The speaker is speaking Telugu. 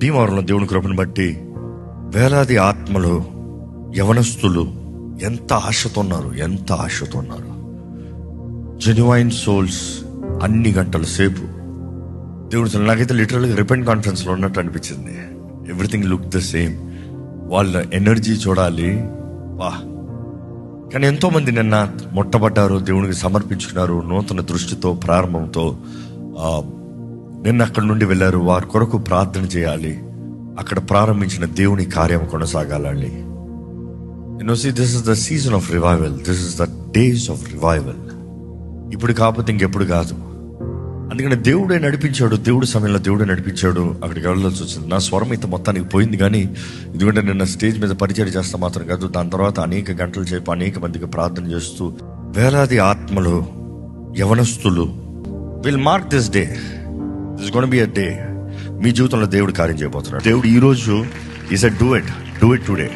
భీమవరంలో దేవుని కృపను బట్టి వేలాది ఆత్మలు, యవనస్తులు ఎంత ఆశతో ఉన్నారు. జెన్యువైన్ సోల్స్ అన్ని గంటల సేపు దేవుడు నాకైతే లిటరల్గా రిపెంట్ కాన్ఫరెన్స్లో ఉన్నట్టు అనిపించింది. Everything look the same. వాళ్ళ ఎనర్జీ చూడాలి వా. కానీ ఎంతోమంది నిన్న మొట్టబడ్డారు, దేవునికి సమర్పించుకున్నారు, నూతన దృష్టితో, ప్రారంభంతో. నిన్న అక్కడి నుండి వెళ్ళారు. వారి కొరకు ప్రార్థన చేయాలి. అక్కడ ప్రారంభించిన దేవుని కార్యం కొనసాగాలి. This is the season of revival. This is the days of revival. ఇప్పుడు కాకపోతే ఇంకెప్పుడు కాదు. అందుకని దేవుడే నడిపించాడు. దేవుడి సమయంలో దేవుడే నడిపించాడు. అక్కడికి వెళ్ళాల్సి వచ్చింది. నా స్వరం అయితే మొత్తానికి పోయింది. కానీ ఎందుకంటే నిన్న స్టేజ్ మీద పరిచయం చేస్తా మాత్రం కాదు, దాని తర్వాత అనేక గంటల సేపు అనేక మందికి ప్రార్థన చేస్తూ వేలాది ఆత్మలు, యవనస్తులు will mark this day. This gonna be a day. మీ జీవితంలో దేవుడు కార్యం చేయబోతున్నాడు. దేవుడు ఈరోజు ఈ సెడ్ డూ ఇట్ టుడే.